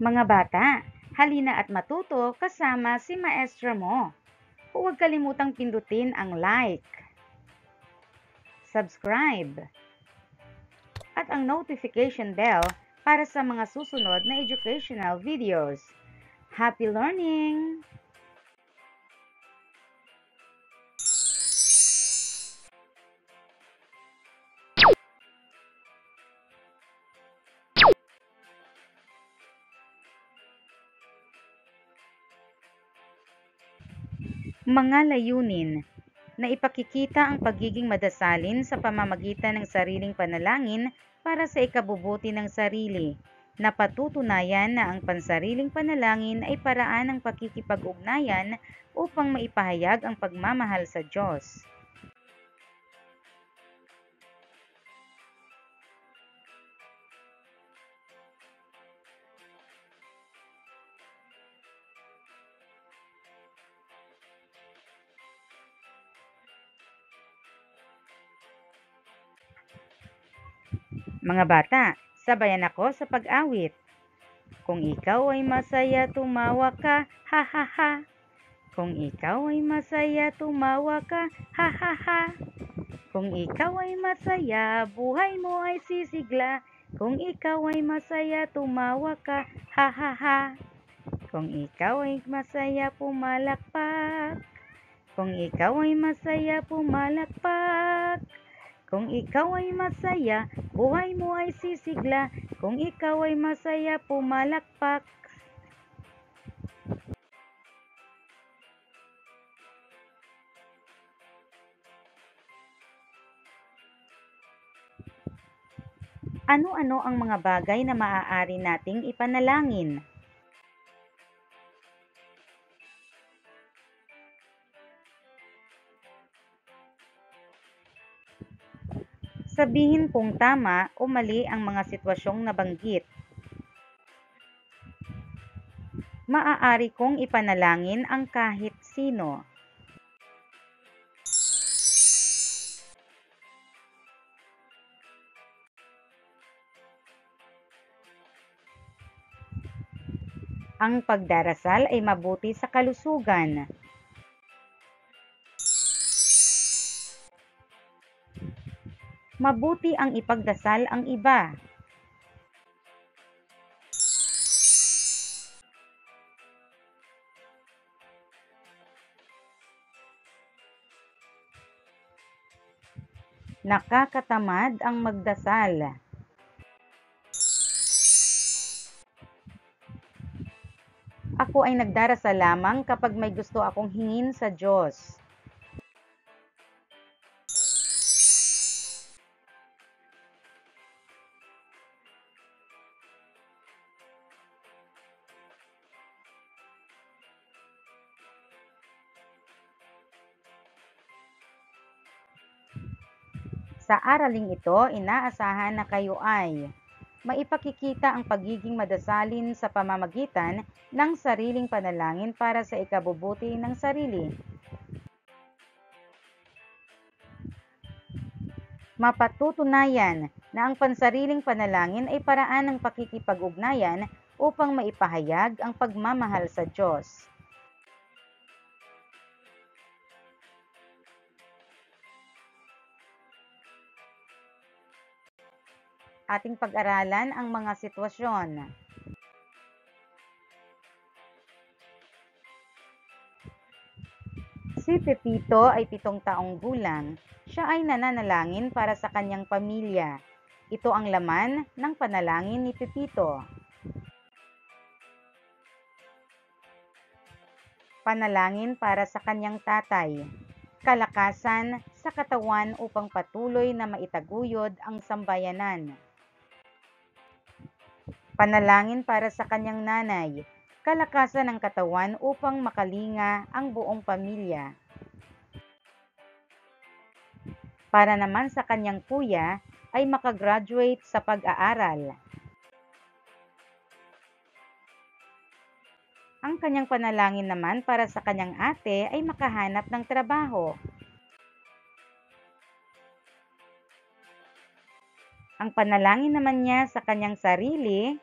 Mga bata, halina at matuto kasama si maestra mo. Huwag kalimutang pindutin ang like, subscribe, at ang notification bell para sa mga susunod na educational videos. Happy learning! Mga layunin na ipakikita ang pagiging madasalin sa pamamagitan ng sariling panalangin para sa ikabubuti ng sarili, na patutunayan na ang pansariling panalangin ay paraan ng pakikipag-ugnayan upang maipahayag ang pagmamahal sa Diyos. Mga bata, sabayan ako sa pag-awit. Kung ikaw ay masaya, tumawa ka, ha ha ha. Kung ikaw ay masaya, tumawa ka, ha ha ha. Kung ikaw ay masaya, buhay mo ay sisigla. Kung ikaw ay masaya, tumawa ka, ha ha ha. Kung ikaw ay masaya, pumalakpak. Kung ikaw ay masaya, pumalakpak. Kung ikaw ay masaya, buhay mo ay sisigla. Kung ikaw ay masaya, pumalakpak. Ano-ano ang mga bagay na maaari nating ipanalangin? Sabihin kung tama o mali ang mga sitwasyong nabanggit. Maaari kong ipanalangin ang kahit sino. Ang pagdarasal ay mabuti sa kalusugan. Mabuti ang ipagdasal ang iba. Nakakatamad ang magdasal. Ako ay nagdarasal lamang kapag may gusto akong hingin sa Diyos. Sa araling ito, inaasahan na kayo ay maipakikita ang pagiging madasalin sa pamamagitan ng sariling panalangin para sa ikabubuti ng sarili. Mapatutunayan na ang pansariling panalangin ay paraan ng pakikipag-ugnayan upang maipahayag ang pagmamahal sa Diyos. Ating pag-aralan ang mga sitwasyon. Si Pepito ay 7 taong gulang. Siya ay nananalangin para sa kanyang pamilya. Ito ang laman ng panalangin ni Pepito. Panalangin para sa kanyang tatay. Kalakasan sa katawan upang patuloy na maitaguyod ang sambayanan. Panalangin para sa kanyang nanay. Kalakasan ng katawan upang makalinga ang buong pamilya. Para naman sa kanyang kuya ay makagraduate sa pag-aaral. Ang kanyang panalangin naman para sa kanyang ate ay makahanap ng trabaho. Ang panalangin naman niya sa kanyang sarili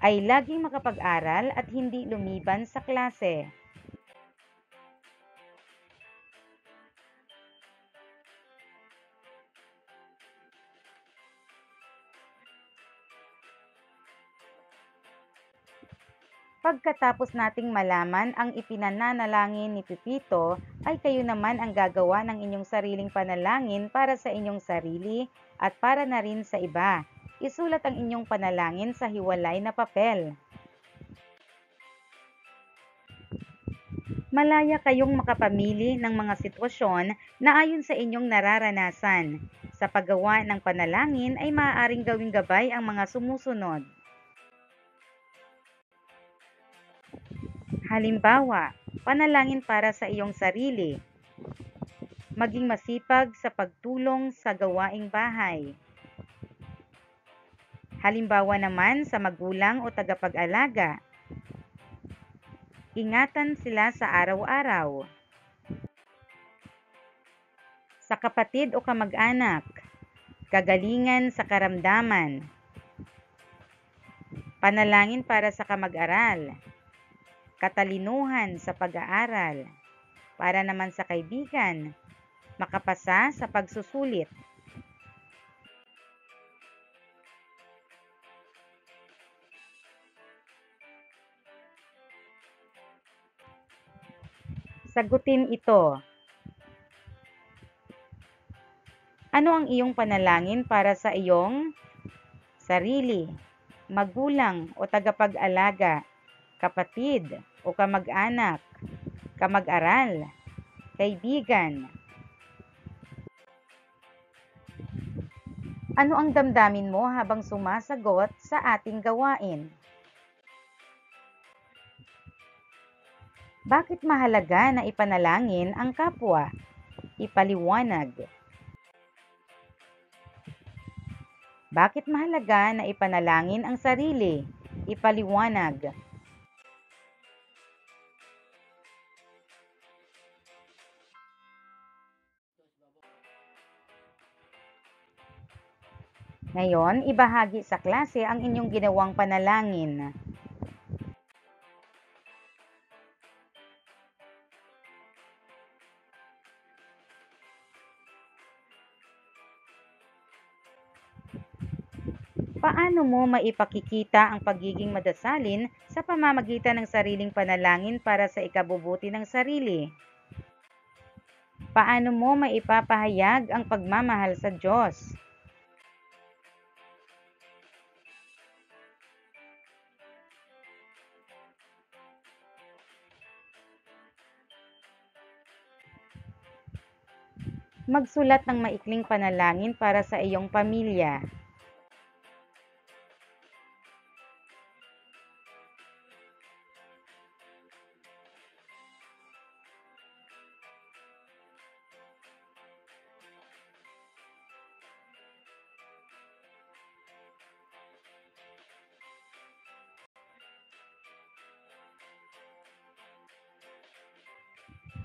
ay laging makapag-aral at hindi lumiban sa klase. Pagkatapos nating malaman ang ipinananalangin ni Pipito, ay kayo naman ang gagawa ng inyong sariling panalangin para sa inyong sarili at para na rin sa iba. Isulat ang inyong panalangin sa hiwalay na papel. Malaya kayong makapamili ng mga sitwasyon na ayon sa inyong nararanasan. Sa paggawa ng panalangin ay maaaring gawing gabay ang mga sumusunod. Halimbawa, panalangin para sa iyong sarili. Maging masipag sa pagtulong sa gawaing bahay. Halimbawa naman sa magulang o tagapag-alaga. Ingatan sila sa araw-araw. Sa kapatid o kamag-anak. Kagalingan sa karamdaman. Panalangin para sa kamag-aral. Katalinuhan sa pag-aaral. Para naman sa kaibigan, makapasa sa pagsusulit. Sagutin ito. Ano ang iyong panalangin para sa iyong sarili, magulang o tagapag-alaga, kapatid o kamag-anak, kamag-aral, kaibigan? Ano ang damdamin mo habang sumasagot sa ating gawain? Bakit mahalaga na ipanalangin ang kapwa? Ipaliwanag. Bakit mahalaga na ipanalangin ang sarili? Ipaliwanag. Ngayon, ibahagi sa klase ang inyong ginawang panalangin. Paano mo maipakikita ang pagiging madasalin sa pamamagitan ng sariling panalangin para sa ikabubuti ng sarili? Paano mo maipapahayag ang pagmamahal sa Diyos? Magsulat ng maikling panalangin para sa iyong pamilya.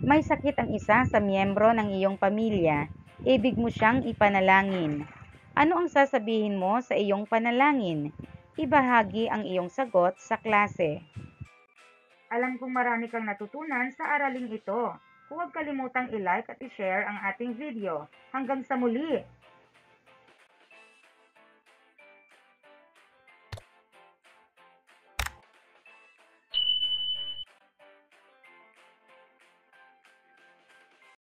May sakit ang isa sa miyembro ng iyong pamilya. Ibig mo siyang ipanalangin. Ano ang sasabihin mo sa iyong panalangin? Ibahagi ang iyong sagot sa klase. Alam kong marami kang natutunan sa araling ito. Huwag kalimutang i-like at i-share ang ating video. Hanggang sa muli!